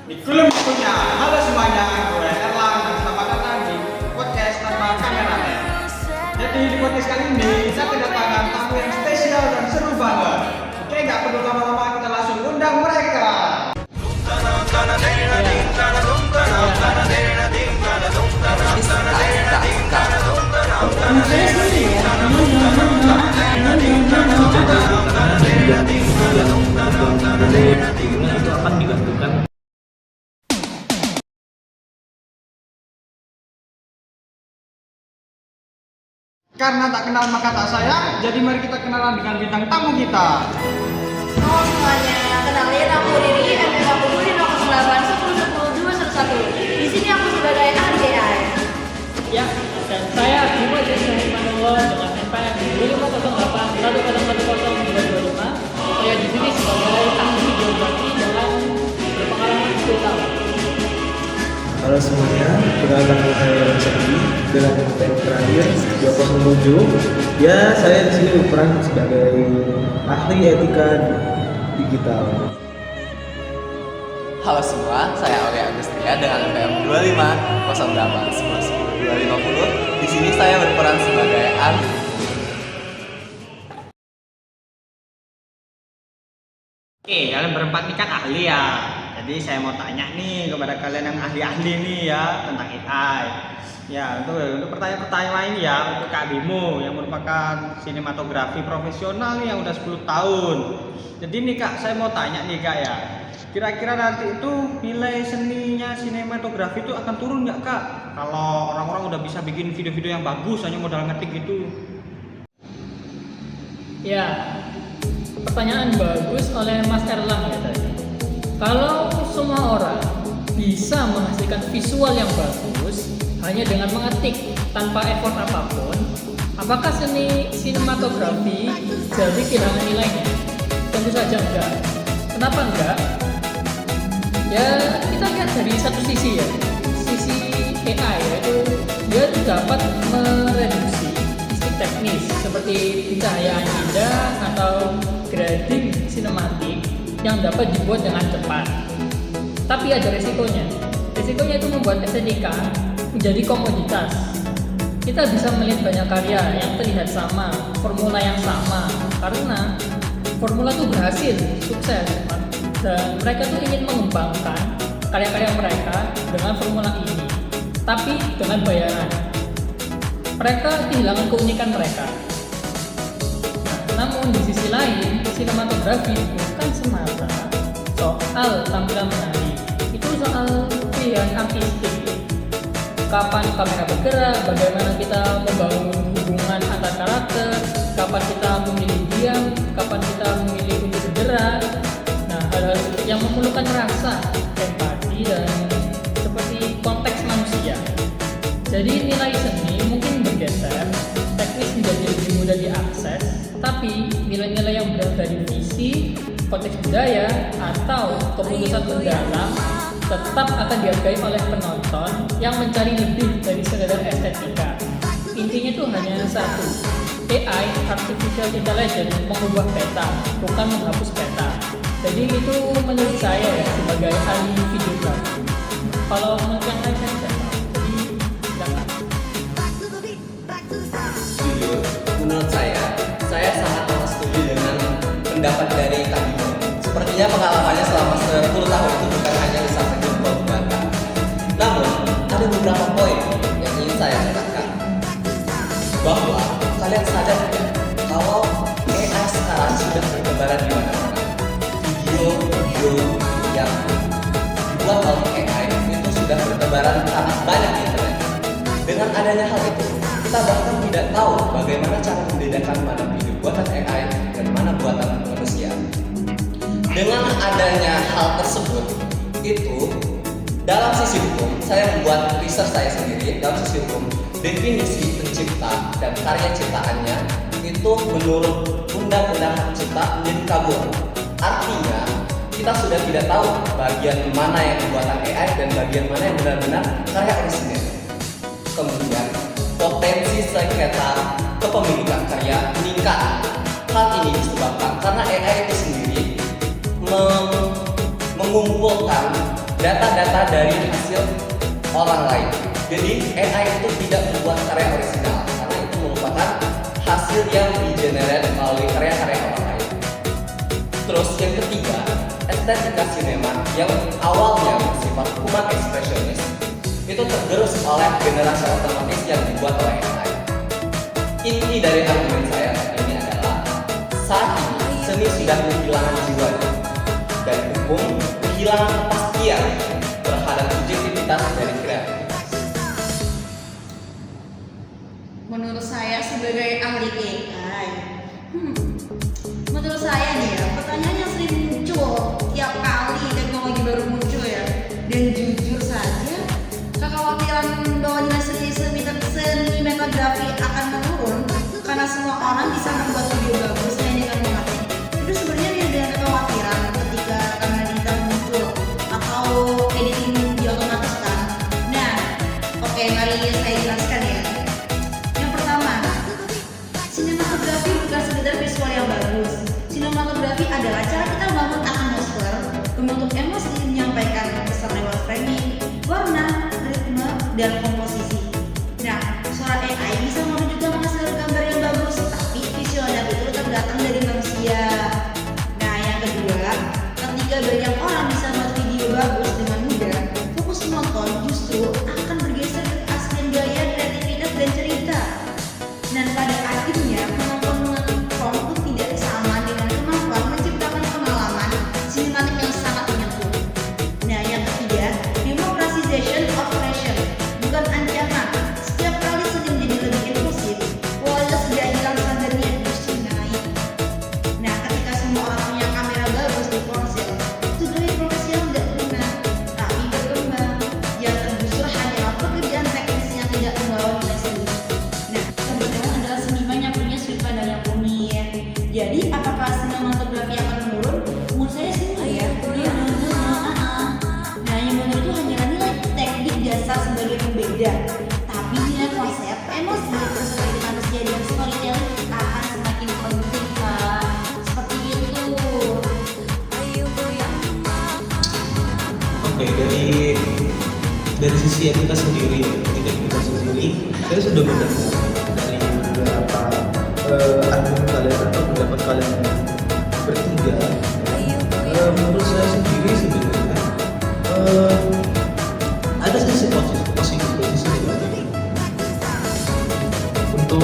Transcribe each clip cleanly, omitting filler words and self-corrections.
Belum punya. Halo semuanya, gue Erlang dan selamat datang di podcast tanpa kameramen. Jadi di podcast kali ini kita kedatangan tamu yang spesial dan seru banget. Oke, nggak perlu lama-lama, kita langsung undang mereka. Itu akan digantungkan. Karena tak kenal maka tak sayang, jadi mari kita kenalan dengan bintang tamu kita. Halo semuanya, kenalin aku Riri, NPM aku di 08 10 10 211. Di sini aku sebagai ahli AI. Ya, dan saya Bima Jasa Himanullah dengan NPM 2508 1010 225. Saya di sini sebagai ahli videografi dengan berpengalaman 10 tahun. Halo semuanya, perkenalkan saya Rizky dengan NPM terakhir 207. Ya, saya di sini berperan sebagai ahli etika digital. Halo semua, saya Aulia Agustia dengan NPM 25 08 10 10 250. Di sini saya berperan sebagai ahli. Oke, kalian berempat ini kan ahli ya. Jadi saya mau tanya nih kepada kalian yang ahli-ahli nih ya tentang AI. Ya, untuk pertanyaan-pertanyaan ini ya untuk Kak Bimo yang merupakan sinematografi profesional nih yang udah 10 tahun. Jadi nih Kak, saya mau tanya nih Kak ya. Kira-kira nanti itu nilai seninya sinematografi itu akan turun nggak Kak? Kalau orang-orang udah bisa bikin video-video yang bagus hanya modal ngetik gitu. Ya, pertanyaan bagus oleh Mas Erlang ya tadi. Kalau semua orang bisa menghasilkan visual yang bagus hanya dengan mengetik tanpa effort apapun, apakah seni sinematografi jadi kehilangan nilainya? Tentu saja enggak. Kenapa enggak? Ya, kita lihat dari satu sisi ya. Sisi AI yaitu dia dapat mereduksi sisi teknis seperti pencahayaan indah atau grading sinematik yang dapat dibuat dengan cepat. Tapi ada resikonya. Resikonya itu membuat estetika menjadi komoditas. Kita bisa melihat banyak karya yang terlihat sama, formula yang sama, karena formula itu berhasil, sukses, dan mereka tuh ingin mengembangkan karya-karya mereka dengan formula ini, tapi dengan bayaran. Mereka kehilangan keunikan mereka. Namun di sisi lain, sinematografi bukan semata soal tampilan menarik, itu soal pilihan artistik. Kapan kamera bergerak, bagaimana kita membangun hubungan antar karakter, kapan kita memilih diam, kapan kita memilih untuk bergerak. Nah, hal-hal yang memerlukan rasa, empati, dan seperti konteks manusia. Jadi nilai seni mungkin bergeser, teknis menjadi lebih mudah diakses, tapi nilai-nilai yang berasal dari visi, konteks budaya, atau keputusan mendalam tetap akan dihargai oleh penonton yang mencari lebih dari sekedar estetika. Intinya itu hanya satu, AI, Artificial Intelligence, mengubah peta, bukan menghapus peta. Jadi itu menurut saya ya, sebagai ahli videografi. Kalau menurut yang lain saya tidak tahu. Jadi jangan. Jujur, menurut saya sangat setuju dengan pendapat dari Kak Bimo. Sepertinya pengalamannya selama 10 tahun itu bukan hanya lisan jempol belaka. Namun, ada beberapa poin yang ingin saya katakan. Bahwa kalian sadar tidak kalau AI sekarang sudah bertebaran di mana-mana. Video yang dibuat oleh AI itu sudah bertebaran sangat banyak di internet. Dengan adanya hal itu, kita bahkan tidak tahu bagaimana cara membedakan mana video buatan AI dan mana buatan manusia. Dengan adanya hal tersebut, itu dalam sisi hukum, saya membuat research saya sendiri. Dalam sisi hukum, definisi pencipta dan karya ciptaannya itu menurut Undang-Undang Hak Cipta menjadi kabur. Artinya, kita sudah tidak tahu bagian mana yang buatan AI dan bagian mana yang benar-benar karya orisinil. Kemudian, potensi sengketa kepemilikan karya meningkat. Hal ini disebabkan karena AI itu sendiri mengumpulkan data-data dari hasil orang lain. Jadi AI itu tidak membuat karya orisinal karena itu merupakan hasil yang di-generate melalui karya-karya orang lain. Terus yang ketiga, estetika sinema yang awalnya bersifat human expressionis itu tergerus oleh generasi otomatis yang dibuat oleh AI. Inti dari argumen saya ini adalah saat ini seni sudah kehilangan jiwanya dan hukum kehilangan kepastian terhadap subjektivitas dari kreativitas. Menurut saya sebagai ahli AI, menurut saya nih ya, pertanyaan yang sering muncul tiap kali teknologi baru muncul ya, dan jujur saja kekhawatiran bahwa nilai seni metagrafi akan menurun karena semua orang bisa membuat video bagus hanya dengan mengetik. Itu sebenarnya ada kekhawatiran ketika karena digital muncul atau editing diotomatiskan. Nah, oke, mari saya jelaskan ya. Yang pertama, sinematografi bukan sekedar visual yang bagus. Sinematografi adalah cara kita membangun atmosfer, membentuk emosi, menyampaikan pesan lewat framing, warna, ritme, dan komposisi. Nah, suara AI bisa juga menghasilkan gambar yang bagus, tapi visualnya itu tetap datang dari manusia. Nah, yang kedua, ketika banyak orang bisa membuat video bagus dengan mudah, fokus penonton justru akan bergeser ke keaslian gaya, kreativitas, dan cerita. Dan pada akhirnya, penonton mengetik prompt itu tidak sama dengan kemampuan menciptakan pengalaman sinematik yang sangat menyentuh. Nah, yang ketiga, democratization of fashion bukan ancaman. Setiap kali seni menjadi lebih inklusif, kualitas tidak hilang standarnya justru naik. Nah, ketika semua orang punya kamera bagus di ponsel, itu gaya profesional tidak punah, tapi berkembang. Yang tergusur hanyalah pekerjaan teknis yang tidak membawa nilai seni. Nah, kebetulan adalah seniman yang punya sudut pandang yang unik. Jadi, apakah sinematografi akan menurun? Menurut saya sih enggak ya. Nah, yang menurut itu hanyalah nilai teknik dasar sebagai pembeda. Tapi nilai konsep, emosi, perspektif manusia dan storytelling akan semakin penting, Pak. Seperti itu. Oke, dari sisi etika sendiri, saya sudah mendengar dari beberapa argumen kalian atau pendapat kalian bertiga. Menurut saya sendiri sebenarnya ada sisi positif dan sisi negatif untuk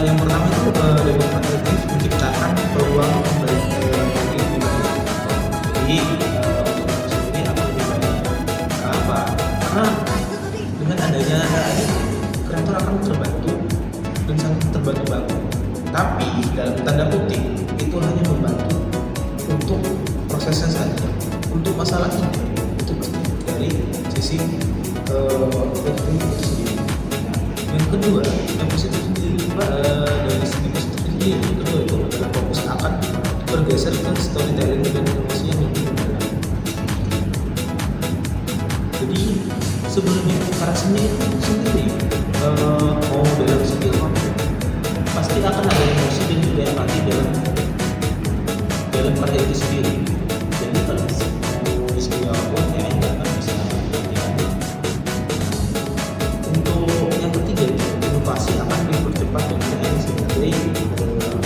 yang pertama itu demokratis menciptakan peluang bagi jadi untuk sendiri akan lebih banyak. Kenapa? Karena dengan adanya AI kreator akan terbantu dan sangat terbantu banget. Tapi dalam tanda kutip itu hanya membantu untuk prosesnya saja. Untuk masalah ini itu pasti dari sisi editing itu sendiri. Yang kedua, yang positif sendiri dari segi positif sendiri, yang kedua itu adalah fokus akan bergeser ke storytelling dan emosi yang lebih mendalam. Jadi sebenarnya karasinya itu sendiri mau dalam segi apapun pasti akan ada emosi dan juga empati dalam karya itu sendiri. Jadi kalau mau di segi apapun ya nggak akan bisa mengerti. Untuk yang ketiga itu inovasi akan dipercepat dengan AI sebagai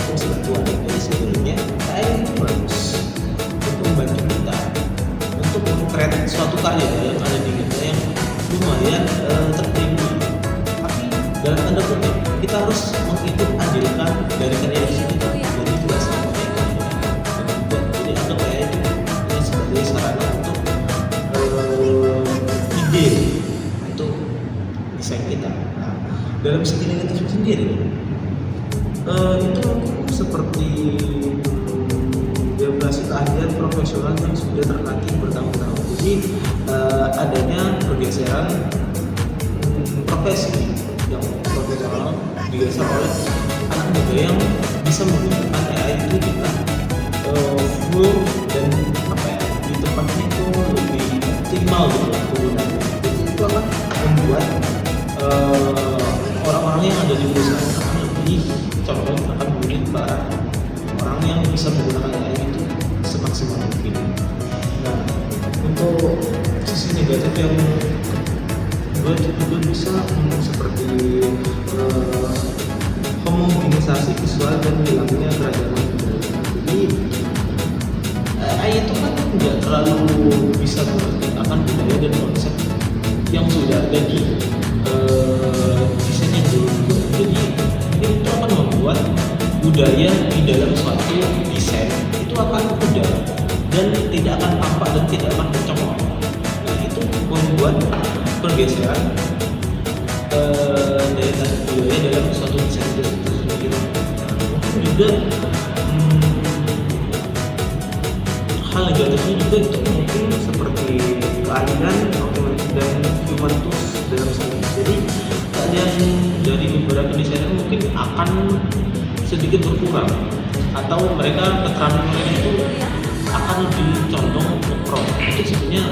fungsi bantuan. Jadi sebenarnya AI itu bagus untuk membantu kita untuk mengkreat suatu karya yang ada di kita yang lumayan tertinggi. Tapi dalam tanda kutip kita harus menghitung adilkan dari karya itu. Jadi tidak semuanya itu jadi anggap AI itu sebagai sarana untuk ide untuk desain kita. Nah, dalam segi negatif sendiri itu seperti demokrasi keahlian profesional yang sudah terlatih bertahun-tahun. Jadi adanya pergeseran profesi yang profesional digeser oleh anak muda yang bisa menggunakan AI itu dengan full dan di tempatnya itu lebih optimal gitu penggunaannya. Jadi itu akan membuat orang-orang yang ada di perusahaan akan lebih condong akan memilih ke arah orang yang bisa menggunakan AI itu semaksimal mungkin. Nah, untuk sisi negatif yang juga bisa seperti homogenisasi visual dan hilangnya keragaman budaya. Jadi AI itu kan nggak terlalu bisa mengerti akan budaya dan konsep yang sudah ada di desain yang dulu. Jadi itu akan membuat budaya di dalam suatu desain itu akan mudah dan tidak akan tampak dan tidak akan tercemar. Nah itu membuat pergeseran daya tarik budaya dalam suatu desain itu sendiri. Mungkin juga hal negatifnya juga itu mungkin seperti keahlian dan human tools dalam seni. Jadi keahlian dari beberapa desainer mungkin akan sedikit berkurang atau mereka keterampilan mereka itu akan lebih condong ke pro. Itu sebenarnya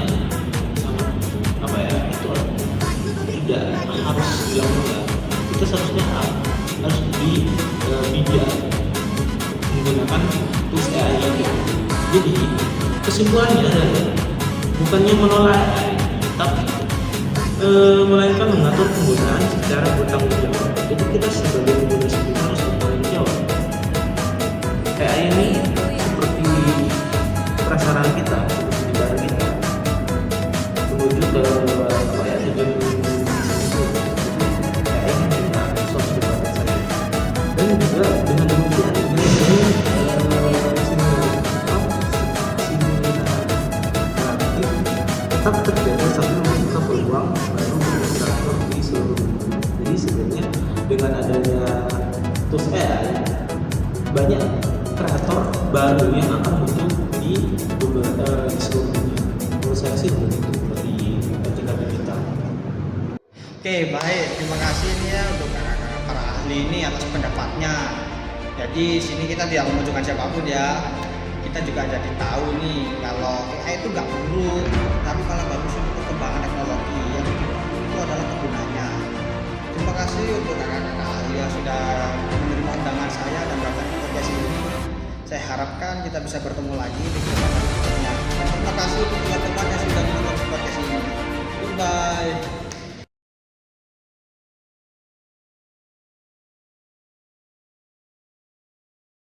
sangat apa ya, itu tidak harus dilakukan. Itu seharusnya harus bijak menggunakan tools AI itu. Jadi kesimpulannya adalah bukannya menolak AI, tapi melainkan mengatur penggunaan secara bertanggung jawab. Jadi kita sebagai pengguna sendiri harus bertanggung jawab. AI ini seperti prasarana kita, seperti barang kita menuju ke apa ya, tujuan itu. AI ini kita harus dipakai saja. Dan juga dengan demikian tetap terjaga sambil membuka peluang baru bagi kreator di seluruh dunia. Jadi sebenarnya dengan adanya tools AI, banyak kreator baru yang akan muncul di seluruh dunia. Menurut saya sih begitu dari tingkat kita. Oke, baik. Terima kasih nih ya untuk para ahli ini atas pendapatnya. Jadi sini kita tidak menunjukkan siapapun ya. Kita juga jadi tahu nih kalau AI itu nggak buruk, tapi kalau bagus untuk perkembangan teknologi yang itu adalah kegunaannya. Terima kasih untuk kakak-kakak ahli yang sudah menerima undangan saya dan datang ke podcast ini. Saya harapkan kita bisa bertemu lagi di kesempatan berikutnya. Dan terima kasih untuk teman-teman yang sudah menonton podcast ini. Goodbye.